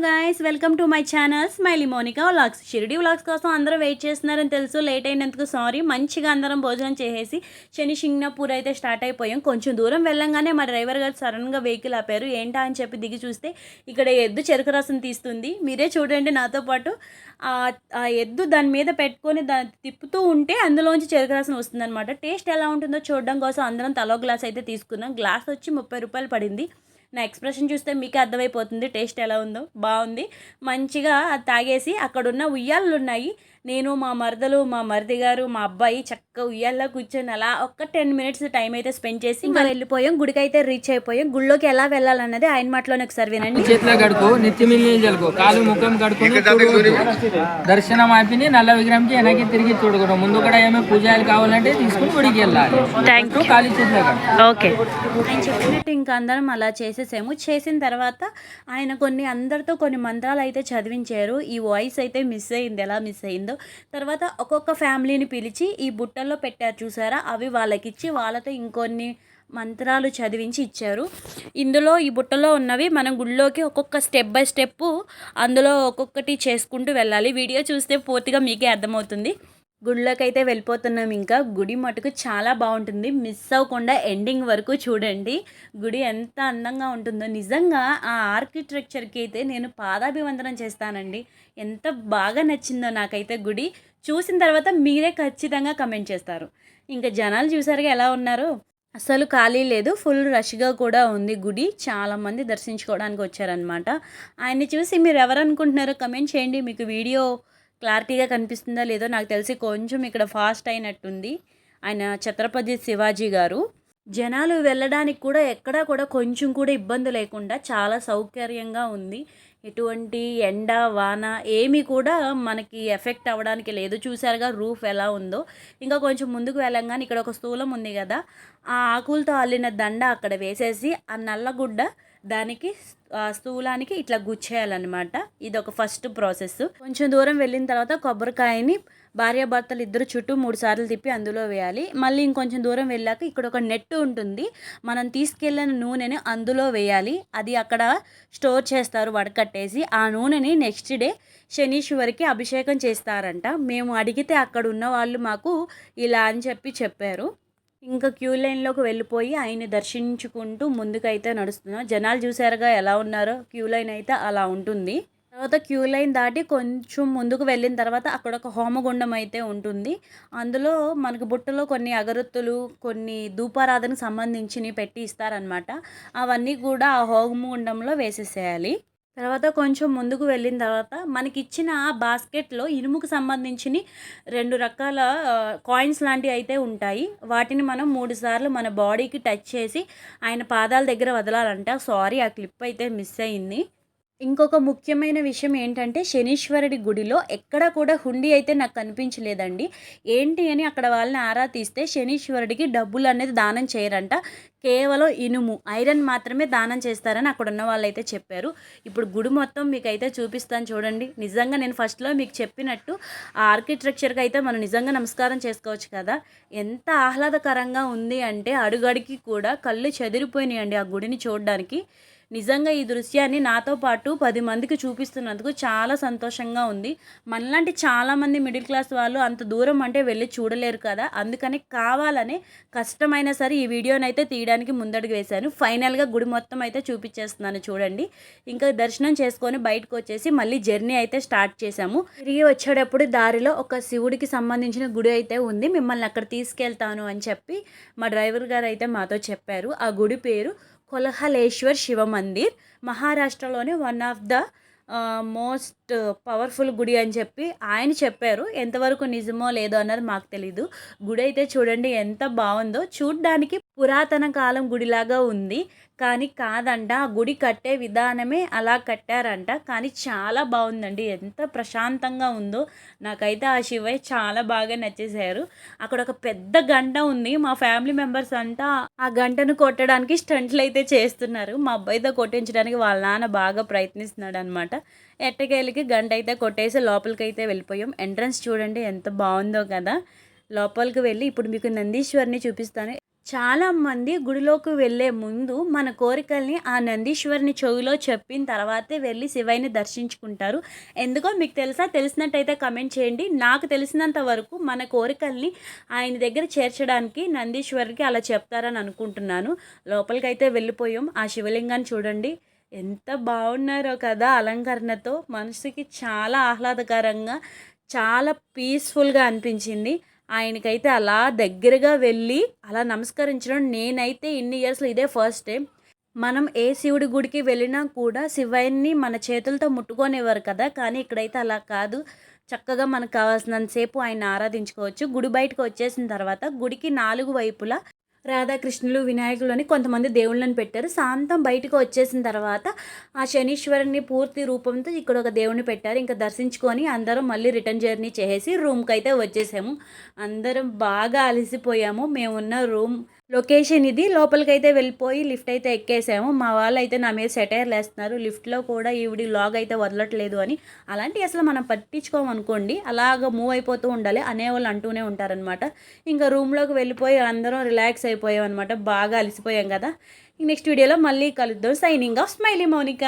Guys, welcome to my channel smiley Monica vlogs. Shirdi vlogs కోసం అందరూ wait చేస్తున్నారని తెలుసు. లేట్ అయినందుకు సారీ. మంచిగా అందరం భోజనం చేసేసి శని షింగ్నాపూర్ అయితే స్టార్ట్ అయిపోయాం. కొంచెం దూరం వెళ్ళంగానే మా డ్రైవర్ గారు సడన్గా వెహికల్ ఆపారు. ఏంటా అని చెప్పి దిగి చూస్తే ఇక్కడ ఎద్దు చెరుకు రసం తీస్తుంది. మీరే చూడండి నాతో పాటు. ఆ ఎద్దు దాని మీద పెట్టుకొని దాన్ని తిప్పుతూ ఉంటే అందులోంచి చెరుకు రసం వస్తుందన్నమాట. టేస్ట్ ఎలా ఉంటుందో చూడడం కోసం అందరం తలో గ్లాస్ అయితే తీసుకున్నాం. గ్లాస్ వచ్చి 30 రూపాయలు పడింది. నా ఎక్స్ప్రెషన్ చూస్తే మీకే అర్థమైపోతుంది టేస్ట్ ఎలా ఉందో. బాగుంది. మంచిగా అది తాగేసి అక్కడున్న ఉయ్యాలలు ఉన్నాయి. నేను, మా మరదలు, మా మరిది గారు, మా అబ్బాయి చక్కగా ఉయ్యాల్లో కూర్చొని అలా ఒక 10 మినిట్స్ టైం అయితే స్పెండ్ చేసి ఇంకా వెళ్ళిపోయాం. గుడికి అయితే రీచ్ అయిపోయాం. గుడిలోకి ఎలా వెళ్ళాలన్నది ఆయన మాటలోనే ఒకసారి వినండి. చేతిలో కడుకో, నెత్తి మిల్లి జలుకో, కాలు ముఖం కడుకొని దర్శనం అయిపోయి నల్ల విగ్రహంకి వెనక్కి తిరిగి చూడకూడదు. ముందు కూడా ఏమైనా పూజలు కావాలంటే తీసుకుని గుడికి వెళ్ళాలి. Thank you. ఖాళీ చేతిలో ఓకే. ఆయన చెప్పినట్టు ఇంకా అందరం అలా చేసేసాము. చేసిన తర్వాత ఆయన అందరితో కొన్ని మంత్రాలు అయితే చదివించారు. ఈ వాయిస్ అయితే మిస్ అయింది, ఎలా మిస్ అయిందో. తర్వాత ఒక్కొక్క ఫ్యామిలీని పిలిచి ఈ బుట్టల్లో పెట్టారు చూసారా, అవి వాళ్ళకిచ్చి వాళ్ళతో ఇంకొన్ని మంత్రాలు చదివించి ఇచ్చారు. ఇందులో ఈ బుట్టలో ఉన్నవి మనం గుడిలోకి ఒక్కొక్క స్టెప్ బై స్టెప్ అందులో ఒక్కొక్కటి చేసుకుంటూ వెళ్ళాలి. వీడియో చూస్తే పూర్తిగా మీకే అర్థమవుతుంది. గుడిలోకి అయితే వెళ్ళిపోతున్నాం. ఇంకా గుడి మటుకు చాలా బాగుంటుంది. మిస్ అవ్వకుండా ఎండింగ్ వరకు చూడండి. గుడి ఎంత అందంగా ఉంటుందో. నిజంగా ఆ ఆర్కిటెక్చర్కి అయితే నేను పాదాభివందనం చేస్తానండి. ఎంత బాగా నచ్చిందో నాకైతే గుడి. చూసిన తర్వాత మీరే ఖచ్చితంగా కమెంట్ చేస్తారు. ఇంకా జనాలు చూసారుగా ఎలా ఉన్నారో. అసలు ఖాళీ లేదు, ఫుల్ రష్గా కూడా ఉంది గుడి. చాలామంది దర్శించుకోవడానికి వచ్చారనమాట. ఆయన్ని చూసి మీరు ఎవరు అనుకుంటున్నారో కమెంట్ చేయండి. మీకు వీడియో క్లారిటీగా కనిపిస్తుందా లేదో నాకు తెలిసి కొంచెం ఇక్కడ ఫాస్ట్ అయినట్టుంది. ఆయన ఛత్రపతి శివాజీ గారు. జనాలు వెళ్ళడానికి కూడా ఎక్కడా కూడా కొంచెం కూడా ఇబ్బంది లేకుండా చాలా సౌకర్యంగా ఉంది. ఎటువంటి ఎండ వాన ఏమీ కూడా మనకి ఎఫెక్ట్ అవ్వడానికి లేదు. చూసారుగా రూఫ్ ఎలా ఉందో. ఇంకా కొంచెం ముందుకు వెళ్ళంగానే ఇక్కడ ఒక స్థూలం ఉంది కదా, ఆ ఆకులతో అల్లిన దండ అక్కడ వేసేసి ఆ నల్లగుడ్డ దానికి స్థూలానికి ఇట్లా గుచ్చేయాలన్నమాట. ఇది ఒక ఫస్ట్ ప్రాసెస్. కొంచెం దూరం వెళ్ళిన తర్వాత కొబ్బరికాయని భార్యాభర్తలు ఇద్దరు చుట్టూ 3 సార్లు తిప్పి అందులో వేయాలి. మళ్ళీ ఇంకొంచెం దూరం వెళ్ళాక ఇక్కడ ఒక నెట్ ఉంటుంది. మనం తీసుకెళ్ళిన నూనెని అందులో వేయాలి. అది అక్కడ స్టోర్ చేస్తారు వడకట్టేసి. ఆ నూనెని నెక్స్ట్ డే శనీశ్వరికి అభిషేకం చేస్తారంట. మేము అడిగితే అక్కడ ఉన్న వాళ్ళు మాకు ఇలా అని చెప్పారు. ఇంకా క్యూ లైన్లోకి వెళ్ళిపోయి ఆయన్ని దర్శించుకుంటూ ముందుకైతే నడుస్తున్నాం. జనాలు చూసారుగా ఎలా ఉన్నారో. క్యూ లైన్ అయితే అలా ఉంటుంది. తర్వాత క్యూ లైన్ దాటి కొంచెం ముందుకు వెళ్ళిన తర్వాత అక్కడ ఒక హోమగుండం అయితే ఉంటుంది. అందులో మనకు బుట్టలో కొన్ని అగరొత్తులు, కొన్ని ధూపారాధనకు సంబంధించినవి పెట్టి ఇస్తారనమాట. అవన్నీ కూడా ఆ హోమగుండంలో వేసేసేయాలి. తర్వాత కొంచెం ముందుకు వెళ్ళిన తర్వాత మనకిచ్చిన బాస్కెట్లో ఇనుముకు సంబంధించిన 2 రకాల కాయిన్స్ లాంటివి అయితే ఉంటాయి. వాటిని మనం 3 సార్లు మన బాడీకి టచ్ చేసి ఆయన పాదాల దగ్గర వదలాలంట. సారీ, ఆ క్లిప్ అయితే మిస్ అయింది. ఇంకొక ముఖ్యమైన విషయం ఏంటంటే శనీశ్వరుడి గుడిలో ఎక్కడ కూడా హుండీ అయితే నాకు కనిపించలేదండి. ఏంటి అని అక్కడ వాళ్ళని ఆరా తీస్తే శనీశ్వరుడికి డబ్బులు అనేది దానం చేయరంట. కేవలం ఇనుము, ఐరన్ మాత్రమే దానం చేస్తారని అక్కడ ఉన్న వాళ్ళు అయితే చెప్పారు. ఇప్పుడు గుడి మొత్తం మీకు అయితే చూపిస్తాను చూడండి. నిజంగా నేను ఫస్ట్లో మీకు చెప్పినట్టు ఆ ఆర్కిటెక్చర్కి అయితే మనం నిజంగా నమస్కారం చేసుకోవచ్చు కదా. ఎంత ఆహ్లాదకరంగా ఉంది అంటే అడుగడికి కూడా కళ్ళు చెదిరిపోయినాయండి ఆ గుడిని చూడడానికి. నిజంగా ఈ దృశ్యాన్ని నాతో పాటు 10 మందికి చూపిస్తున్నందుకు చాలా సంతోషంగా ఉంది. మనలాంటి చాలామంది మిడిల్ క్లాస్ వాళ్ళు అంత దూరం అంటే వెళ్ళి చూడలేరు కదా. అందుకని కావాలనే కష్టమైనా సరే ఈ వీడియోని అయితే తీయడానికి ముందడుగు వేశాను. ఫైనల్గా గుడి మొత్తం అయితే చూపించేస్తున్నాను చూడండి. ఇంకా దర్శనం చేసుకొని బయటకు వచ్చేసి మళ్ళీ జర్నీ అయితే స్టార్ట్ చేశాము. తిరిగి వచ్చేటప్పుడు దారిలో ఒక శివుడికి సంబంధించిన గుడి అయితే ఉంది. మిమ్మల్ని అక్కడ తీసుకెళ్తాను అని చెప్పి మా డ్రైవర్ గారు అయితే మాతో చెప్పారు. ఆ గుడి పేరు కొలహలేశ్వర్ శివ మందిర్. మహారాష్ట్రలోనే one of the most powerful గుడి అని చెప్పి ఆయన చెప్పారు. ఎంతవరకు నిజమో లేదో అన్నది మాకు తెలీదు. గుడి అయితే చూడండి ఎంత బాగుందో. చూడ్డానికి పురాతన కాలం గుడిలాగా ఉంది కానీ కాదంట. ఆ గుడి కట్టే విధానమే అలా కట్టారంట. కానీ చాలా బాగుందండి. ఎంత ప్రశాంతంగా ఉందో. నాకైతే ఆ శివయ్య చాలా బాగా నచ్చేసారు. అక్కడ ఒక పెద్ద గంట ఉంది. మా ఫ్యామిలీ మెంబర్స్ అంతా ఆ గంటను కొట్టడానికి స్టంట్లు అయితే చేస్తున్నారు. మా అబ్బాయితో కొట్టించడానికి వాళ్ళ నాన్న బాగా ప్రయత్నిస్తున్నాడు అనమాట. ఎట్టకేళ్ళకి గంట అయితే కొట్టేసి లోపలికి అయితే వెళ్ళిపోయాం. ఎంట్రన్స్ చూడండి ఎంత బాగుందో కదా. లోపలికి వెళ్ళి ఇప్పుడు మీకు నందీశ్వరిని చూపిస్తాను. చాలామంది గుడిలోకి వెళ్ళే ముందు మన కోరికల్ని ఆ నందీశ్వరుని చెవిలో చెప్పిన తర్వాతే వెళ్ళి శివయ్యని దర్శించుకుంటారు. ఎందుకో మీకు తెలుసా? తెలిసినట్టయితే కమెంట్ చేయండి. నాకు తెలిసినంత వరకు మన కోరికల్ని ఆయన దగ్గర చేర్చడానికి నందీశ్వరుడికి అలా చెప్తారని అనుకుంటున్నాను. లోపలికైతే వెళ్ళిపోయాం. ఆ శివలింగాన్ని చూడండి ఎంత బాగున్నారో కదా! అలంకరణతో మనసుకి చాలా ఆహ్లాదకరంగా, చాలా పీస్ఫుల్గా అనిపించింది. ఆయనకైతే అలా దగ్గరగా వెళ్ళి అలా నమస్కరించడం నేనైతే ఇన్ని ఇయర్స్‌లో ఇదే ఫస్ట్ టైం. మనం ఏ శివుడి గుడికి వెళ్ళినా కూడా శివయ్యని మన చేతులతో ముట్టుకోనివ్వరు కదా! కానీ ఇక్కడైతే అలా కాదు. చక్కగా మనకు కావాల్సినంత సేపు ఆయన్ని ఆరాధించుకోవచ్చు. గుడి బయటకు వచ్చేసిన తర్వాత గుడికి 4 వైపులా రాధాకృష్ణులు, వినాయకులు అని కొంతమంది దేవుళ్ళని పెట్టారు. సాంతం బయటకు వచ్చేసిన తర్వాత ఆ శనీశ్వరుని పూర్తి రూపంతో ఇక్కడ ఒక దేవుడిని పెట్టారు. ఇంకా దర్శించుకొని అందరం మళ్ళీ రిటర్న్ జర్నీ చేసేసి రూమ్‌కైతే వచ్చేసాము. అందరం బాగా అలసిపోయాము. మేమున్న రూమ్ లొకేషన్ ఇది. లోపలికైతే వెళ్ళిపోయి లిఫ్ట్ అయితే ఎక్కేసాము. మా వాళ్ళైతే నా మీద సెటైర్‌లేస్తున్నారు. లిఫ్ట్‌లో కూడా ఈవిడ లాగ్ అయితే వదలట్లేదు అని. అలాంటివి అసలు మనం పట్టించుకోమనుకోండి. అలాగ మూవ్ అయిపోతూ ఉండాలి అనేవాళ్ళు అంటూనే ఉంటారనమాట. ఇంకా రూమ్‌లోకి వెళ్ళిపోయి అందరం రిలాక్స్ అయిపోయామన్నమాట. బాగా అలసిపోయాం కదా! నెక్స్ట్ వీడియోలో మళ్ళీ కలుద్దాం. Signing off smiley Mounika.